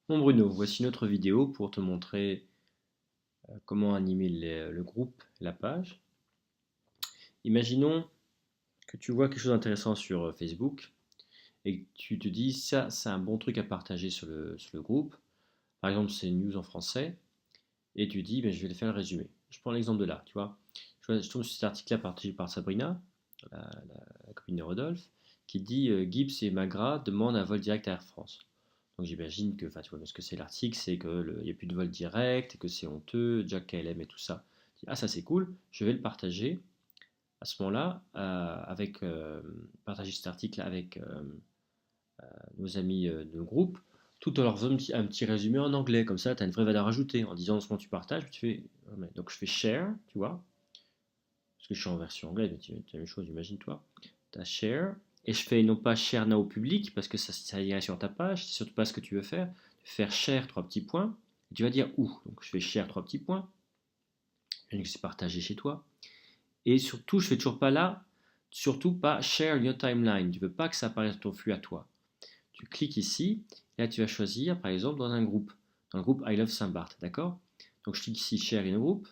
Bon Bruno, voici une autre vidéo pour te montrer comment animer le groupe, la page. Imaginons que tu vois quelque chose d'intéressant sur Facebook et que tu te dis ça c'est un bon truc à partager sur le groupe. Par exemple c'est une news en français et tu dis ben, je vais le faire le résumé. Je prends l'exemple de là, tu vois. Je tombe sur cet article-là partagé par Sabrina, la copine de Rodolphe, qui dit Gibbs et Magra demandent un vol direct à Air France. Donc j'imagine que, enfin tu vois ce que c'est l'article, c'est qu'il n'y a plus de vol direct, que c'est honteux, Jack KLM et tout ça. Je dis, ah ça c'est cool, je vais le partager à ce moment-là, partager cet article avec nos amis de groupe, tout en leur faisant un petit résumé en anglais, comme ça tu as une vraie valeur ajoutée, en disant ce que tu partages, tu fais, donc je fais share, tu vois, parce que je suis en version anglaise, mais c'est la même chose, imagine-toi, tu as share, et je fais non pas share now au public, parce que ça irait sur ta page, c'est surtout pas ce que tu veux faire, faire share, trois petits points, et tu vas dire où, donc je fais share, trois petits points, et que c'est partagé chez toi, et surtout, je fais toujours pas là, surtout pas share your timeline, tu veux pas que ça apparaisse dans ton flux à toi. Tu cliques ici, et là tu vas choisir, par exemple, dans le groupe I Love Saint-Barth, d'accord. Donc je clique ici share in group,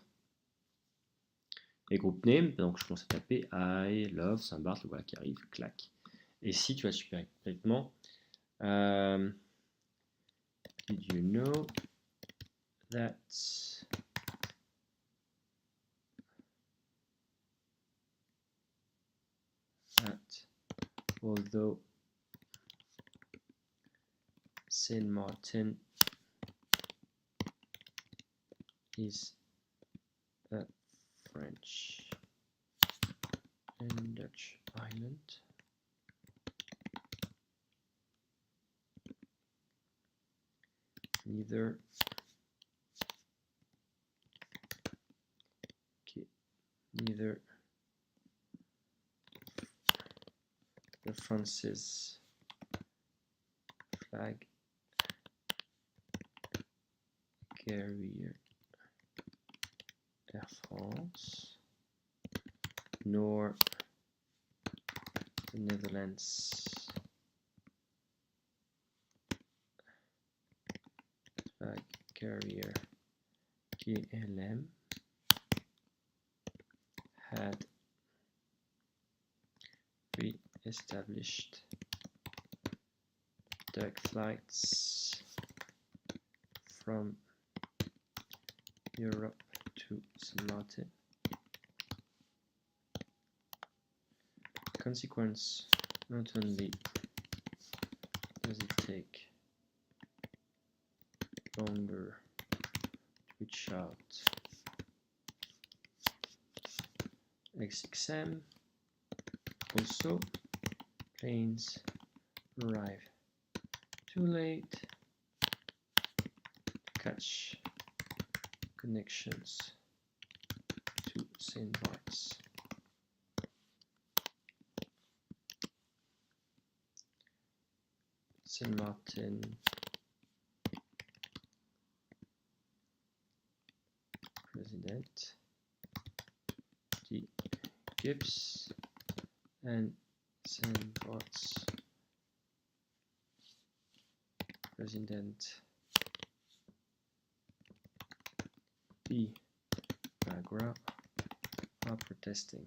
et group name, donc je commence à taper I Love Saint-Barth, le voilà qui arrive, clac. Et si tu vas super complètement, did you know that although Saint Martin is a French and Dutch island, neither okay, neither the France's flag carrier Air France nor the Netherlands flag carrier KLM had re-established direct flights from Europe to St. Martin. Consequence, not only does it take longer to reach out XXM, also planes arrive too late to catch connections to St. Bart's. St. Martin President D. Gibbs and St. Bart's President B. Magra are protesting.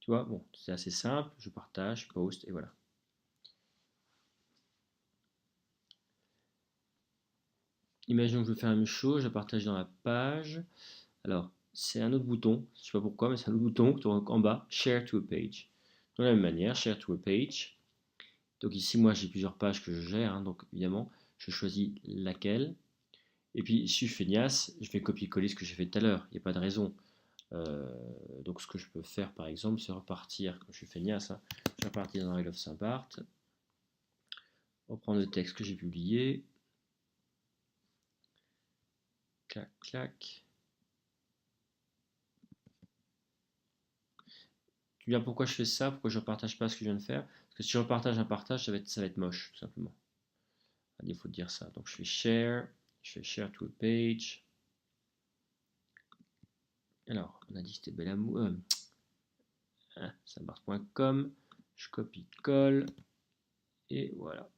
Tu vois, bon, c'est assez simple, je partage, je poste et voilà. Imaginons que je veux faire la même chose, je partage dans la page. Alors, c'est un autre bouton, je ne sais pas pourquoi, mais c'est un autre bouton que tu vois en bas, Share to a page. De la même manière, Share to a page. Donc ici, moi, j'ai plusieurs pages que je gère, hein, donc évidemment, je choisis laquelle. Et puis, si je suis feignasse, je vais copier-coller ce que j'ai fait tout à l'heure, il n'y a pas de raison. Donc ce que je peux faire, par exemple, c'est repartir, comme je suis feignasse, hein, je vais repartir dans I Love Saint-Barth, reprendre le texte que j'ai publié, clac, clac. Tu vois pourquoi je fais ça, pourquoi je ne partage pas ce que je viens de faire? Parce que si je repartage un partage, ça va être moche, tout simplement. À défaut de dire ça. Donc je fais share to a page. Alors, on a dit que c'était Bellamour, hein, saint-barth.com. Je copie-colle. Et voilà.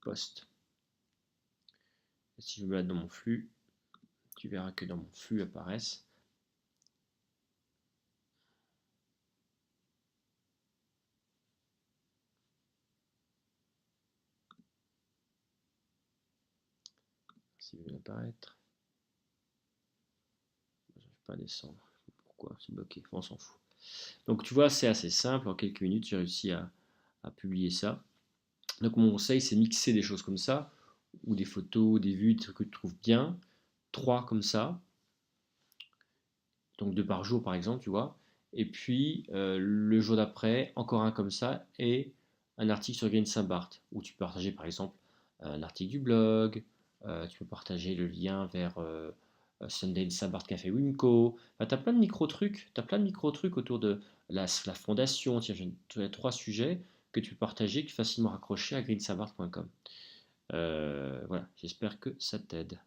post. Et si je me mets dans mon flux, tu verras que dans mon flux apparaissent. Si je vais apparaître, je n'arrive pas à descendre. Pourquoi? C'est bloqué. On s'en fout. Donc tu vois, c'est assez simple. En quelques minutes, j'ai réussi à publier ça. Donc mon conseil, c'est mixer des choses comme ça, ou des photos, des vues, des trucs que tu trouves bien. 3 comme ça, donc 2 par jour par exemple, tu vois. Et puis le jour d'après, encore un comme ça, et un article sur Gain Saint-Barth, où tu peux partager par exemple un article du blog, tu peux partager le lien vers Sunday in Saint-Barth Café Wimco. Enfin, tu as plein de micro-trucs, autour de la fondation. Tiens, tu as 3 sujets que tu peux partager, que tu peux facilement raccrocher à greensaint-barth.com. Voilà, j'espère que ça t'aide.